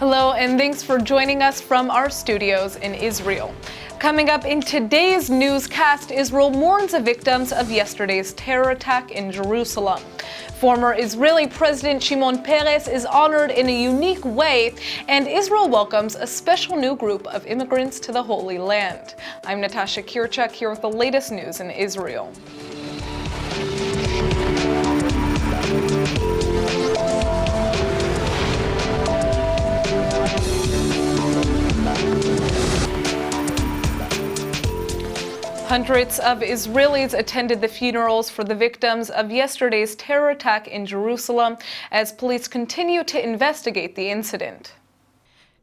Hello, and thanks for joining us from our studios in Israel. Coming up in today's newscast, Israel mourns the victims of yesterday's terror attack in Jerusalem. Former Israeli President Shimon Peres is honored in a unique way, and Israel welcomes a special new group of immigrants to the Holy Land. I'm Natasha Kirchak here with the latest news in Israel. Hundreds of Israelis attended the funerals for the victims of yesterday's terror attack in Jerusalem as police continue to investigate the incident.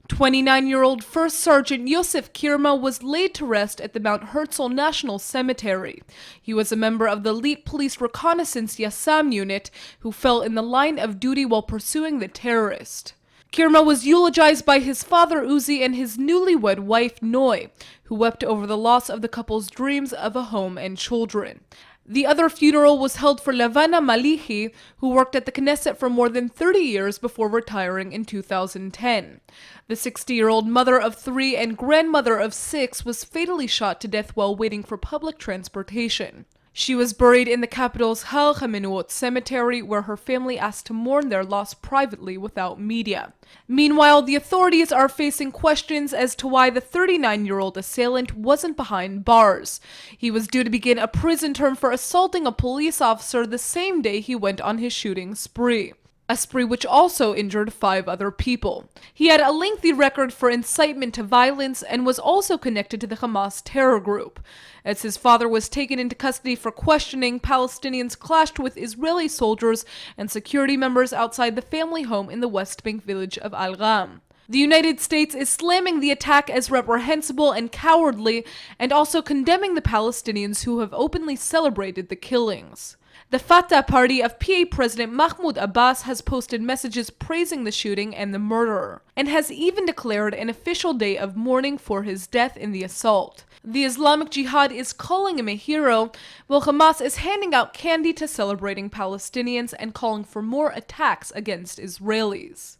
29-year-old First Sergeant Yosef Kirma was laid to rest at the Mount Herzl National Cemetery. He was a member of the elite police reconnaissance Yassam unit who fell in the line of duty while pursuing the terrorist. Kirma was eulogized by his father Uzi and his newlywed wife Noi, who wept over the loss of the couple's dreams of a home and children. The other funeral was held for Lavana Malihi, who worked at the Knesset for more than 30 years before retiring in 2010. The 60-year-old mother of 3 and grandmother of 6 was fatally shot to death while waiting for public transportation. She was buried in the capital's Har HaMenuot cemetery, where her family asked to mourn their loss privately without media. Meanwhile, the authorities are facing questions as to why the 39-year-old assailant wasn't behind bars. He was due to begin a prison term for assaulting a police officer the same day he went on his shooting spree. A spree which also injured 5 other people. He had a lengthy record for incitement to violence and was also connected to the Hamas terror group. As his father was taken into custody for questioning, Palestinians clashed with Israeli soldiers and security members outside the family home in the West Bank village of Al-Gham. The United States is slamming the attack as reprehensible and cowardly, and also condemning the Palestinians who have openly celebrated the killings. The Fatah party of PA President Mahmoud Abbas has posted messages praising the shooting and the murderer, and has even declared an official day of mourning for his death in the assault. The Islamic Jihad is calling him a hero, while Hamas is handing out candy to celebrating Palestinians and calling for more attacks against Israelis.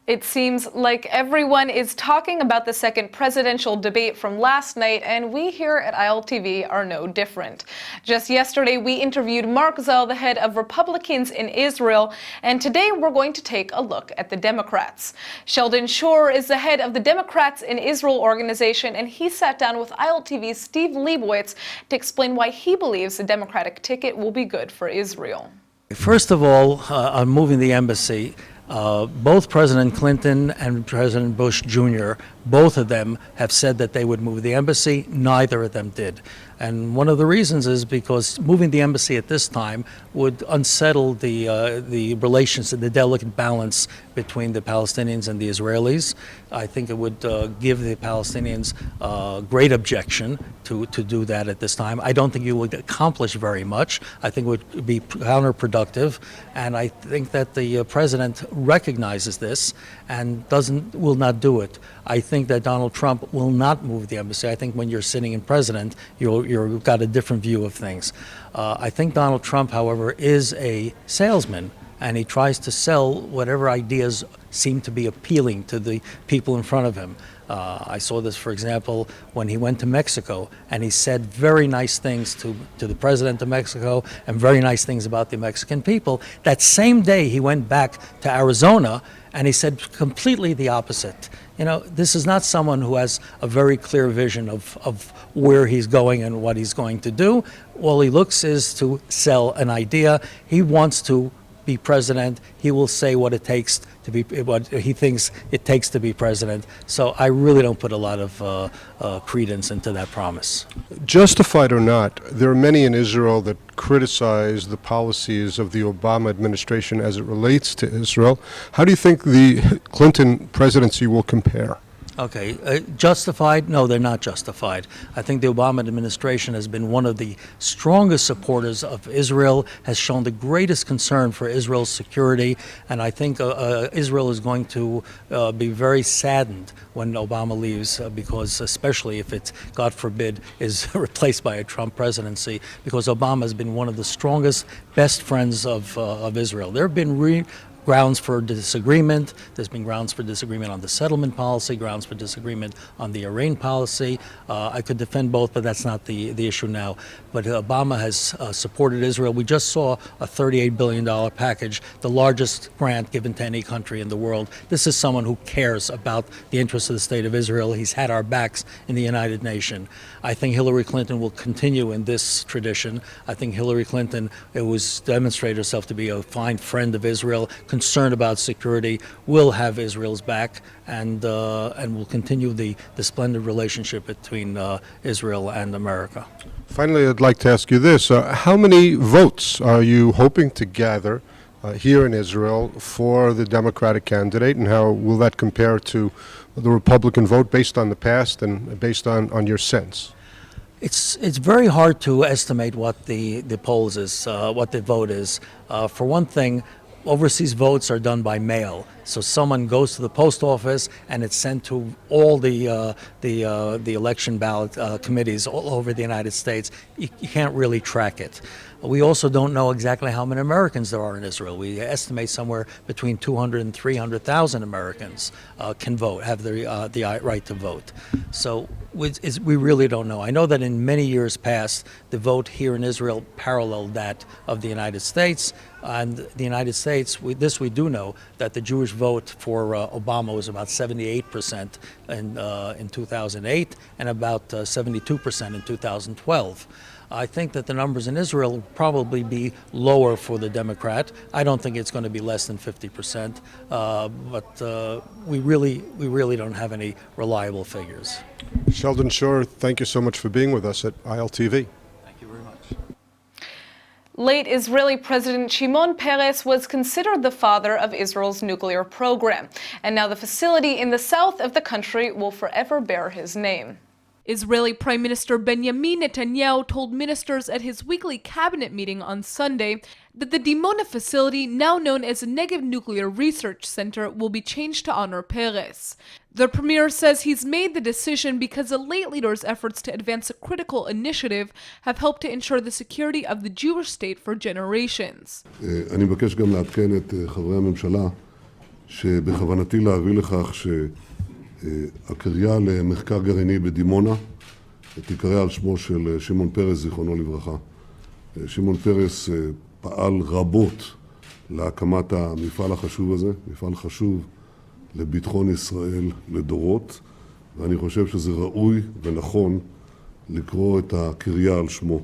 It seems like everyone is talking about the second presidential debate from last night, and we here at ILTV are no different. Just yesterday, we interviewed Mark Zell, the head of Republicans in Israel, and today we're going to take a look at the Democrats. Sheldon Shore is the head of the Democrats in Israel organization, and he sat down with ILTV's Steve Leibowitz to explain why he believes the Democratic ticket will be good for Israel. First of all, on moving the embassy, both President Clinton and President Bush Jr., both of them have said that they would move the embassy. Neither of them did. And one of the reasons is because moving the embassy at this time would unsettle the relations and the delicate balance between the Palestinians and the Israelis. I think it would give the Palestinians great objection to do that at this time. I don't think you would accomplish very much. I think it would be counterproductive. And I think that the president recognizes this and will not do it. I think that Donald Trump will not move the embassy. I think when you're sitting in president, you've got a different view of things. I think Donald Trump, however, is a salesman, and he tries to sell whatever ideas seem to be appealing to the people in front of him. I saw this, for example, when he went to Mexico, and he said very nice things to the president of Mexico and very nice things about the Mexican people. That same day, he went back to Arizona, and he said completely the opposite. You know, this is not someone who has a very clear vision of where he's going and what he's going to do. All he looks is to sell an idea. He wants to be president. He will say what it takes to be, what he thinks it takes to be president. So I really don't put a lot of credence into that promise. Justified or not, there are many in Israel that criticize the policies of the Obama administration as it relates to Israel. How do you think the Clinton presidency will compare? Okay, justified? No, they're not justified. I think the Obama administration has been one of the strongest supporters of Israel, has shown the greatest concern for Israel's security, and I think Israel is going to be very saddened when Obama leaves, because especially if it, God forbid, is replaced by a Trump presidency, because Obama has been one of the strongest, best friends of Israel. There have been grounds for disagreement. There's been grounds for disagreement on the settlement policy, grounds for disagreement on the Iran policy. I could defend both, but that's not the issue now. But Obama has supported Israel. We just saw a $38 billion package, the largest grant given to any country in the world. This is someone who cares about the interests of the state of Israel. He's had our backs in the United Nations. I think Hillary Clinton will continue in this tradition. I think Hillary Clinton demonstrated herself to be a fine friend of Israel, concerned about security, will have Israel's back, and will continue the splendid relationship between Israel and America. Finally, I'd like to ask you this. How many votes are you hoping to gather here in Israel for the Democratic candidate, and how will that compare to the Republican vote based on the past and based on your sense? It's very hard to estimate what the polls is, what the vote is. For one thing, overseas votes are done by mail. So someone goes to the post office and it's sent to all the election ballot committees all over the United States. You can't really track it. We also don't know exactly how many Americans there are in Israel. We estimate somewhere between 200 and 300,000 Americans can vote, have the right to vote. So we really don't know. I know that in many years past, the vote here in Israel paralleled that of the United States. And the United States, we do know, that the Jewish vote for Obama was about 78% in 2008 and about 72% in 2012. I think that the numbers in Israel will probably be lower for the Democrat. I don't think it's going to be less than 50%, but we really don't have any reliable figures. Sheldon Shore, thank you so much for being with us at ILTV. Thank you very much. Late Israeli President Shimon Peres was considered the father of Israel's nuclear program, and now the facility in the south of the country will forever bear his name. Israeli Prime Minister Benjamin Netanyahu told ministers at his weekly cabinet meeting on Sunday that the Dimona facility, now known as the Negev Nuclear Research Center, will be changed to honor Peres. The premier says he's made the decision because the late leader's efforts to advance a critical initiative have helped to ensure the security of the Jewish state for generations. אני מבקש גם לעדכן את חברי הממשלה שבכוונתי להביא לכך הקריה למחקר גרעיני בדימונה תיקרא על שמו של שמעון פרס, זיכרונו לברכה. שמעון פרס פעל רבות להקמת המפעל החשוב הזה, מפעל חשוב לביטחון ישראל לדורות, ואני חושב שזה ראוי ונכון לקרוא את הקריה על שמו.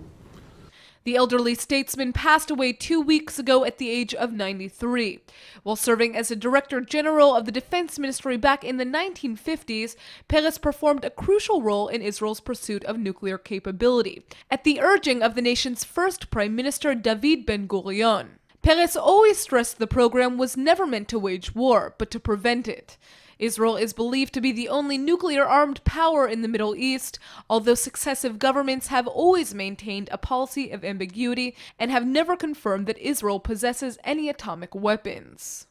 The elderly statesman passed away 2 weeks ago at the age of 93. While serving as a Director General of the Defense Ministry back in the 1950s, Peres performed a crucial role in Israel's pursuit of nuclear capability, at the urging of the nation's first Prime Minister David Ben-Gurion. Peres always stressed the program was never meant to wage war, but to prevent it. Israel is believed to be the only nuclear-armed power in the Middle East, although successive governments have always maintained a policy of ambiguity and have never confirmed that Israel possesses any atomic weapons.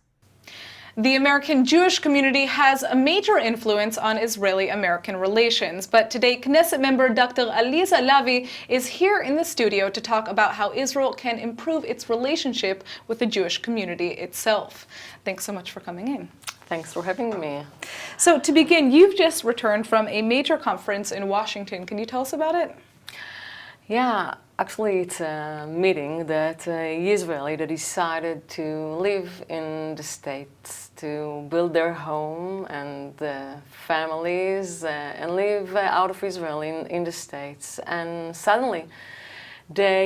The American Jewish community has a major influence on Israeli-American relations, but today Knesset member Dr. Aliza Lavi is here in the studio to talk about how Israel can improve its relationship with the Jewish community itself. Thanks so much for coming in. Thanks for having me. So to begin, you've just returned from a major conference in Washington. Can you tell us about it? Yeah, actually it's a meeting that Israeli that decided to live in the States, to build their home and families and live out of Israel in the States. And suddenly they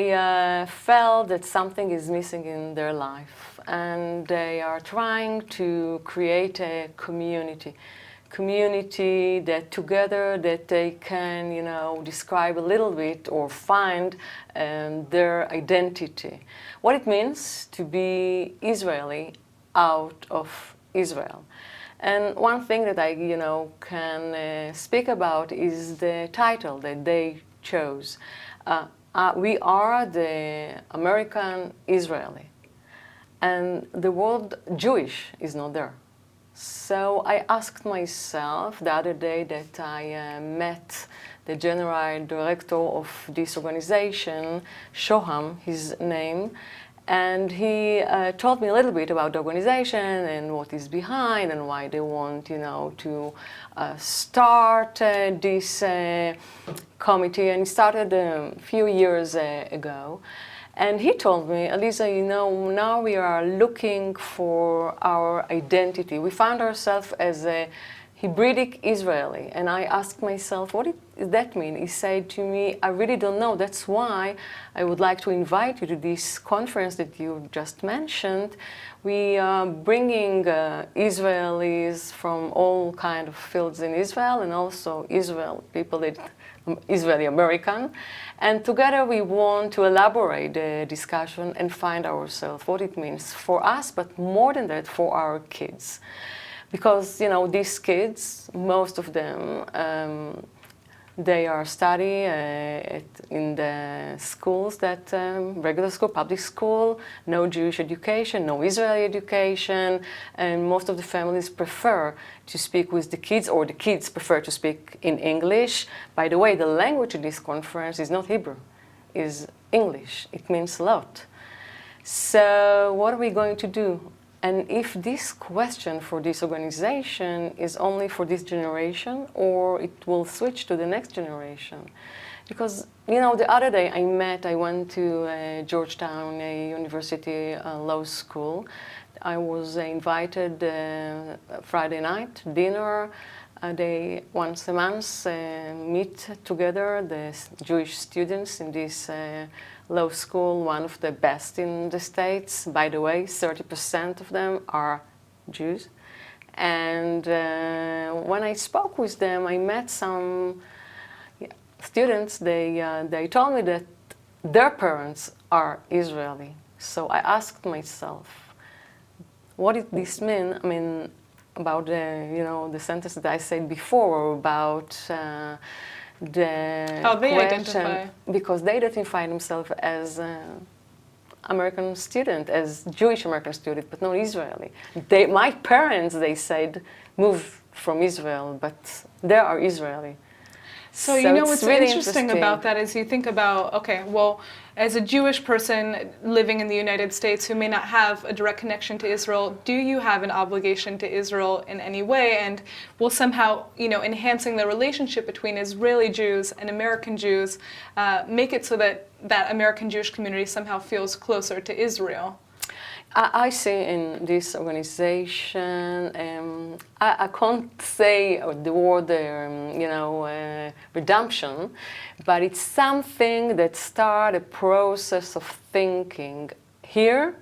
felt that something is missing in their life, and they are trying to create a community that together that they can, describe a little bit or find their identity. What it means to be Israeli out of Israel. And one thing that I, can speak about is the title that they chose. We are the American Israeli, and the word Jewish is not there. So I asked myself the other day that I met the general director of this organization, Shoham, his name, And he told me a little bit about the organization and what is behind and why they want, to start this committee. And it started a few years ago. And he told me, Elisa, now we are looking for our identity. We found ourselves as a Hebraic Israeli. And I asked myself, what does that mean? He said to me, I really don't know. That's why I would like to invite you to this conference that you just mentioned. We are bringing Israelis from all kinds of fields in Israel and also people that Israeli American. And together we want to elaborate the discussion and find ourselves what it means for us, but more than that, for our kids. Because, these kids, most of them, they are studying in the schools that, regular school, public school, no Jewish education, no Israeli education, and most of the families prefer to speak with the kids, or the kids prefer to speak in English. By the way, the language in this conference is not Hebrew, is English. It means a lot. So what are we going to do? And if this question for this organization is only for this generation, or it will switch to the next generation. Because, the other day I went to Georgetown University Law School. I was invited Friday night, dinner. They once a month meet together, the Jewish students in this law school, one of the best in the States. By the way, 30% of them are Jews. And when I spoke with them, I met some students. They told me that their parents are Israeli. So I asked myself, what did this mean? I mean, about the sentence that I said before about how they identify. Because they identify themselves as American student, as Jewish American student, but not Israeli. My parents, they said, moved from Israel, but they are Israeli. So what's really interesting about that is you think about, okay, well, as a Jewish person living in the United States who may not have a direct connection to Israel, do you have an obligation to Israel in any way? And will somehow, enhancing the relationship between Israeli Jews and American Jews make it so that that American Jewish community somehow feels closer to Israel? I see in this organization, I can't say the word, redemption, but it's something that starts a process of thinking here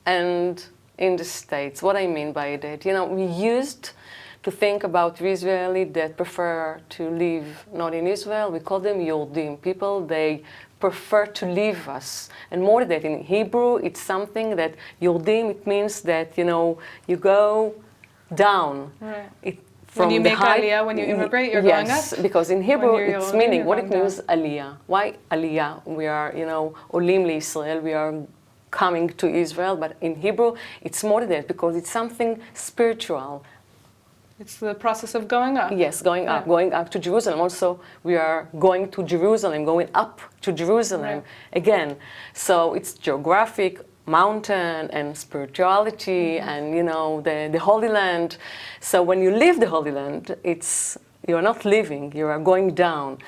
and in the States. What I mean by that, we used to think about Israeli that prefer to live not in Israel. We call them Yordim, people they prefer to leave us. And more than that, in Hebrew, it's something that Yordim, it means that, you go down. Right. When you make aliyah, when you immigrate, you're going up? Yes, because in Hebrew, it's meaning, what it means, aliyah. Why aliyah? We are, olim l'Israel, we are coming to Israel, but in Hebrew, it's more than that, because it's something spiritual. It's the process of going up. Yes, going up to Jerusalem. Also, we are going to Jerusalem, going up to Jerusalem again. So it's geographic, mountain, and spirituality, and the Holy Land. So when you leave the Holy Land, you are not living, you are going down.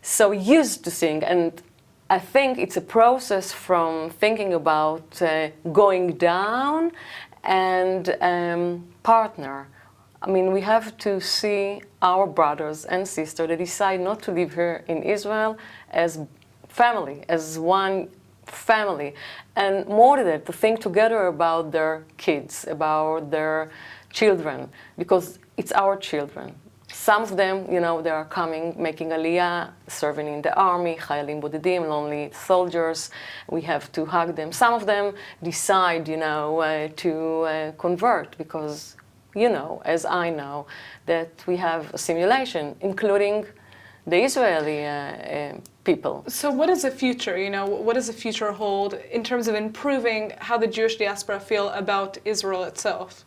So used to think, and I think it's a process from thinking about going down and partner. I mean, we have to see our brothers and sisters that decide not to live here in Israel as family, as one family. And more than that, to think together about their kids, about their children, because it's our children. Some of them, they are coming, making aliyah, serving in the army, chayalim bodedim, lonely soldiers. We have to hug them. Some of them decide, to convert because as I know, that we have a simulation, including the Israeli people. So what is the future? What does the future hold in terms of improving how the Jewish diaspora feel about Israel itself?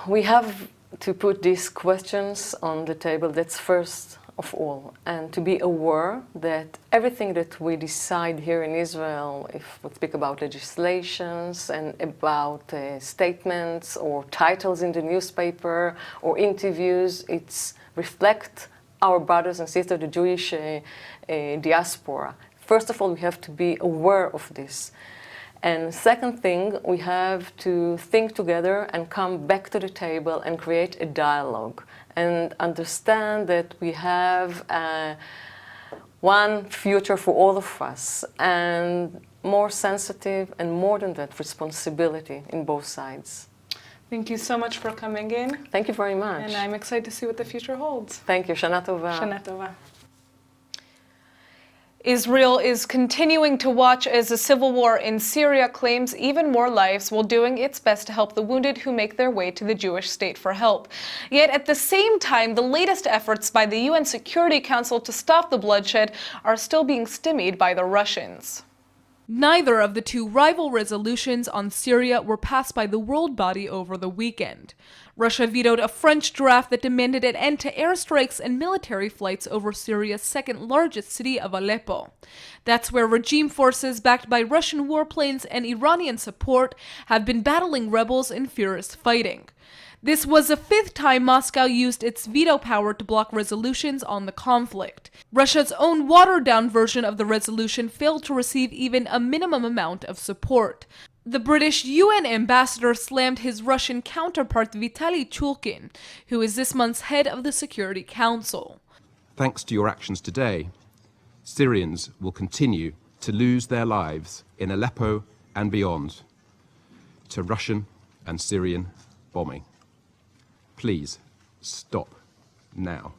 We have to put these questions on the table. That's first of all, and to be aware that everything that we decide here in Israel, if we speak about legislations and about statements or titles in the newspaper or interviews, it's reflect our brothers and sisters, the Jewish diaspora. First of all, we have to be aware of this. And second thing, we have to think together and come back to the table and create a dialogue and understand that we have one future for all of us, and more sensitive and more than that, responsibility in both sides. Thank you so much for coming in. Thank you very much. And I'm excited to see what the future holds. Thank you. Shana Tova. Shana Tova. Israel is continuing to watch as the civil war in Syria claims even more lives while doing its best to help the wounded who make their way to the Jewish state for help. Yet at the same time, the latest efforts by the UN Security Council to stop the bloodshed are still being stymied by the Russians. Neither of the two rival resolutions on Syria were passed by the world body over the weekend. Russia vetoed a French draft that demanded an end to airstrikes and military flights over Syria's second largest city of Aleppo. That's where regime forces backed by Russian warplanes and Iranian support have been battling rebels in fierce fighting. This was the fifth time Moscow used its veto power to block resolutions on the conflict. Russia's own watered-down version of the resolution failed to receive even a minimum amount of support. The British UN ambassador slammed his Russian counterpart Vitaly Chulkin, who is this month's head of the Security Council. Thanks to your actions today, Syrians will continue to lose their lives in Aleppo and beyond to Russian and Syrian bombing. Please stop now.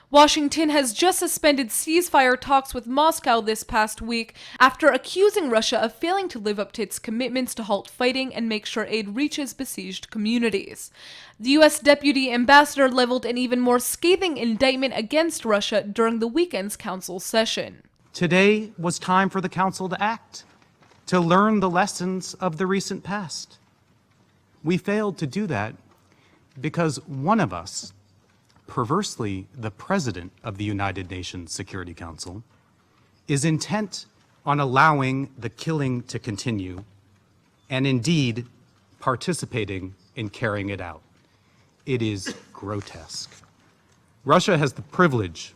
Washington has just suspended ceasefire talks with Moscow this past week after accusing Russia of failing to live up to its commitments to halt fighting and make sure aid reaches besieged communities. The U.S. Deputy Ambassador leveled an even more scathing indictment against Russia during the weekend's council session. Today was time for the Council to act, to learn the lessons of the recent past. We failed to do that because one of us, perversely the President of the United Nations Security Council, is intent on allowing the killing to continue and indeed participating in carrying it out. It is grotesque. Russia has the privilege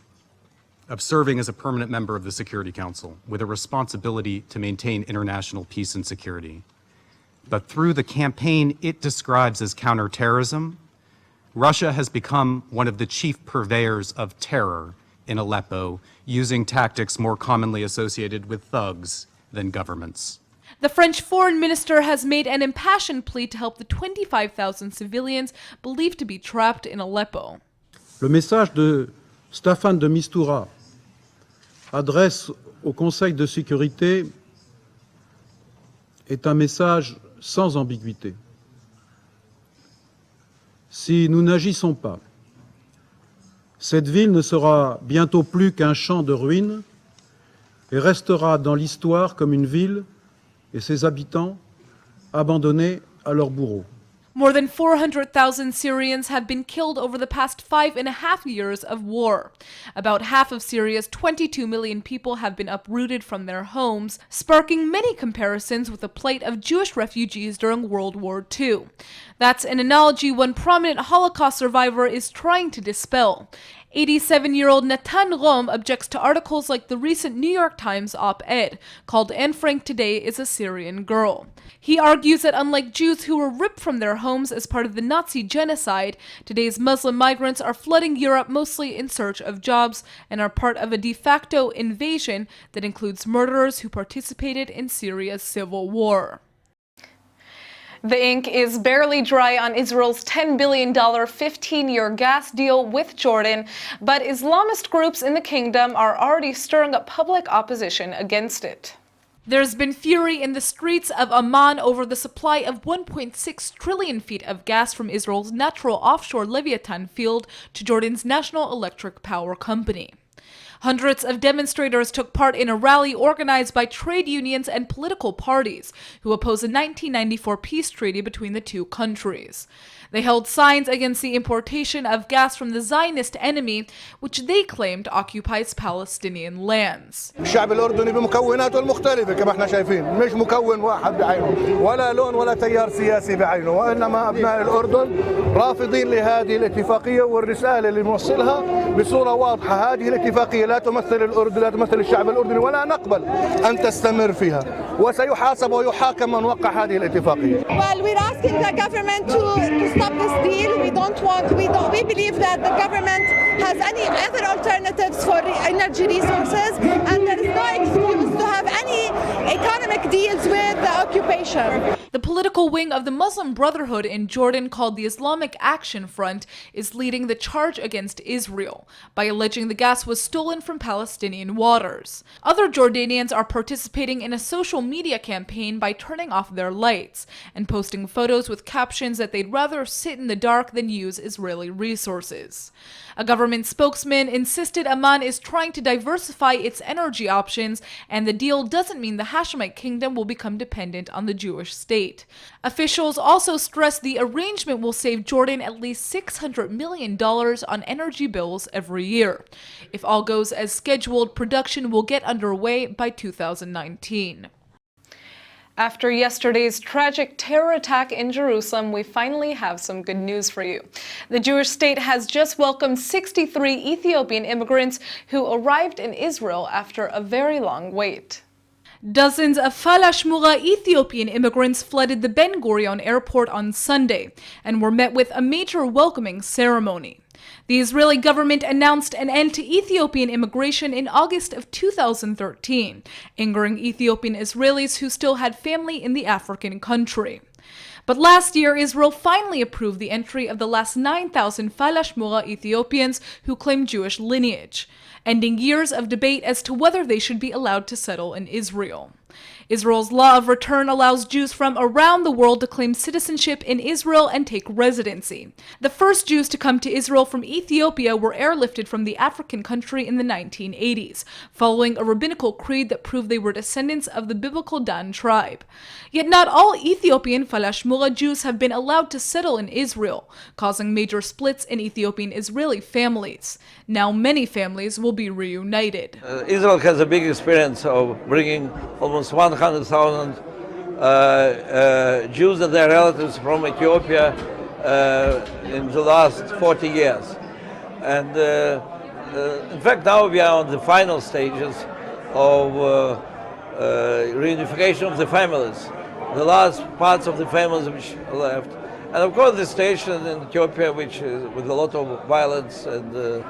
of serving as a permanent member of the Security Council with a responsibility to maintain international peace and security. But through the campaign it describes as counterterrorism, Russia has become one of the chief purveyors of terror in Aleppo, using tactics more commonly associated with thugs than governments. The French foreign minister has made an impassioned plea to help the 25,000 civilians believed to be trapped in Aleppo. Le message de Staffan de Mistura adresse au Conseil de sécurité est un message sans ambiguïté. Si nous n'agissons pas, cette ville ne sera bientôt plus qu'un champ de ruines et restera dans l'histoire comme une ville et ses habitants abandonnés à leurs bourreaux. More than 400,000 Syrians have been killed over the past 5.5 years of war. About half of Syria's 22 million people have been uprooted from their homes, sparking many comparisons with the plight of Jewish refugees during World War II. That's an analogy one prominent Holocaust survivor is trying to dispel. 87-year-old Natan Rom objects to articles like the recent New York Times op-ed called Anne Frank Today is a Syrian Girl. He argues that unlike Jews who were ripped from their homes as part of the Nazi genocide, today's Muslim migrants are flooding Europe mostly in search of jobs and are part of a de facto invasion that includes murderers who participated in Syria's civil war. The ink is barely dry on Israel's $10 billion 15-year gas deal with Jordan, but Islamist groups in the kingdom are already stirring up public opposition against it. There's been fury in the streets of Amman over the supply of 1.6 trillion feet of gas from Israel's natural offshore Leviathan field to Jordan's National Electric Power Company. Hundreds of demonstrators took part in a rally organized by trade unions and political parties who oppose a 1994 peace treaty between the two countries. They held signs against the importation of gas from the Zionist enemy, which they claimed occupies Palestinian lands. الشعب الأردني بمكوناته المختلفة كما احنا شايفين، مش مكون واحد بعينه، ولا لون ولا تيار سياسي بعينه، وإنما أبناء الأردن رافضين لهذه الاتفاقية، والرسالة اللي نوصلها بصورة واضحة: هذه الاتفاقية لا تمثل الأردن، لا تمثل الشعب الأردني، ولا نقبل أن تستمر فيها، وسيحاسب ويحاكم من وقع هذه الاتفاقية. Well, we're asking the government to stop this deal. We believe that the government has any other alternatives for energy resources, and there is no excuse to have any economic deals with the occupation. The political wing of the Muslim Brotherhood in Jordan, called the Islamic Action Front, is leading the charge against Israel by alleging the gas was stolen from Palestinian waters. Other Jordanians are participating in a social media campaign by turning off their lights and posting photos with captions that they'd rather sit in the dark than use Israeli resources. A government spokesman insisted Amman is trying to diversify its energy options, and the deal doesn't mean the Hashemite kingdom will become dependent on the Jewish state. Officials also stressed the arrangement will save Jordan at least $600 million on energy bills every year. If all goes as scheduled, production will get underway by 2019. After yesterday's tragic terror attack in Jerusalem, we finally have some good news for you. The Jewish state has just welcomed 63 Ethiopian immigrants who arrived in Israel after a very long wait. Dozens of Falashmura Ethiopian immigrants flooded the Ben Gurion airport on Sunday and were met with a major welcoming ceremony. The Israeli government announced an end to Ethiopian immigration in August of 2013, angering Ethiopian Israelis who still had family in the African country. But last year, Israel finally approved the entry of the last 9,000 Falashmura Ethiopians who claim Jewish lineage, ending years of debate as to whether they should be allowed to settle in Israel. Israel's law of return allows Jews from around the world to claim citizenship in Israel and take residency. The first Jews to come to Israel from Ethiopia were airlifted from the African country in the 1980s, following a rabbinical creed that proved they were descendants of the biblical Dan tribe. Yet not all Ethiopian Falashmura Jews have been allowed to settle in Israel, causing major splits in Ethiopian Israeli families. Now many families will be reunited. Israel has a big experience of bringing almost 100,000 Jews and their relatives from Ethiopia in the last 40 years. And in fact, now we are on the final stages of reunification of the families, the last parts of the families which are left. And of course, the situation in Ethiopia, which is with a lot of violence and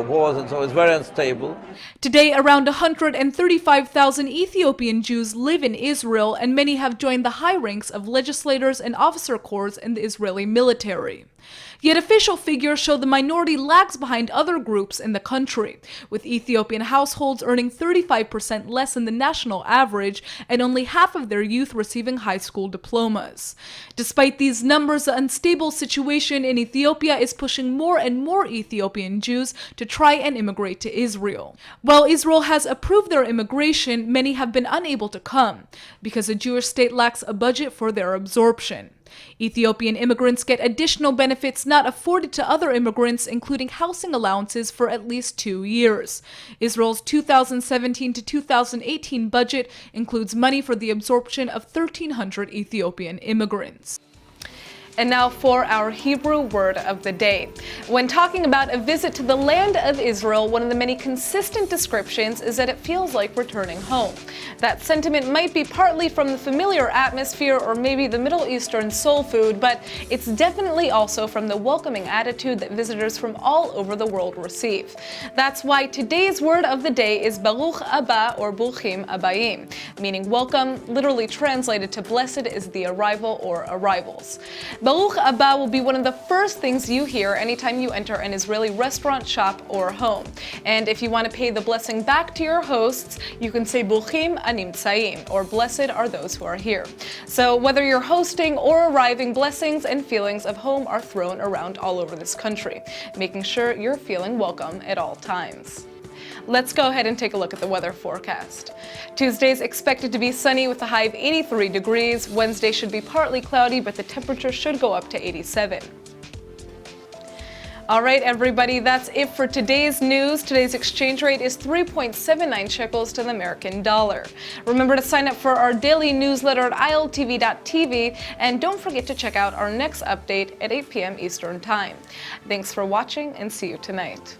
wars and so is very unstable. Today, around 135,000 Ethiopian Jews live in Israel, and many have joined the high ranks of legislators and officer corps in the Israeli military. Yet official figures show the minority lags behind other groups in the country, with Ethiopian households earning 35% less than the national average and only half of their youth receiving high school diplomas. Despite these numbers, the unstable situation in Ethiopia is pushing more and more Ethiopian Jews to try and immigrate to Israel. While Israel has approved their immigration, many have been unable to come because the Jewish state lacks a budget for their absorption. Ethiopian immigrants get additional benefits not afforded to other immigrants, including housing allowances for at least 2 years. Israel's 2017 to 2018 budget includes money for the absorption of 1,300 Ethiopian immigrants. And now for our Hebrew word of the day. When talking about a visit to the land of Israel, one of the many consistent descriptions is that it feels like returning home. That sentiment might be partly from the familiar atmosphere or maybe the Middle Eastern soul food, but it's definitely also from the welcoming attitude that visitors from all over the world receive. That's why today's word of the day is Baruch Abba, or Bruchim Abayim, meaning welcome, literally translated to blessed is the arrival or arrivals. Baruch Abba will be one of the first things you hear anytime you enter an Israeli restaurant, shop, or home. And if you want to pay the blessing back to your hosts, you can say Bruchim Animtzaim, or blessed are those who are here. So whether you're hosting or arriving, blessings and feelings of home are thrown around all over this country, making sure you're feeling welcome at all times. Let's go ahead and take a look at the weather forecast. Tuesday is expected to be sunny with a high of 83 degrees. Wednesday should be partly cloudy, but the temperature should go up to 87. All right, everybody, that's it for today's news. Today's exchange rate is 3.79 shekels to the American dollar. Remember to sign up for our daily newsletter at iltv.tv, and don't forget to check out our next update at 8 p.m. Eastern Time. Thanks for watching, and see you tonight.